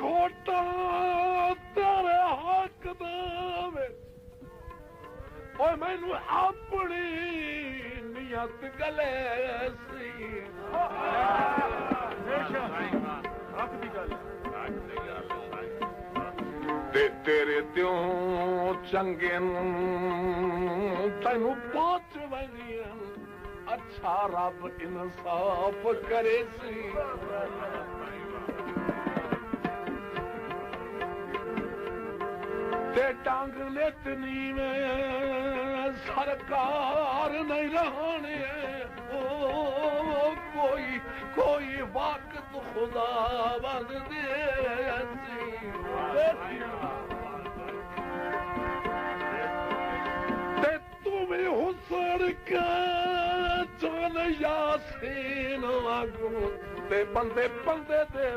खोटा तेरे हक दे ओए मैनू अपनी नियत गले सी ते तेरे त्यों चंगे तैनू पहुंच वनी अच्छा रब इंसाफ करे सी ते टांग लेतनी में सरकार नहीं रहने ओ कोई वक्त खुदा बंद दे ते तुम्हें हुसर के चल यासीन वागू ते बंदे दे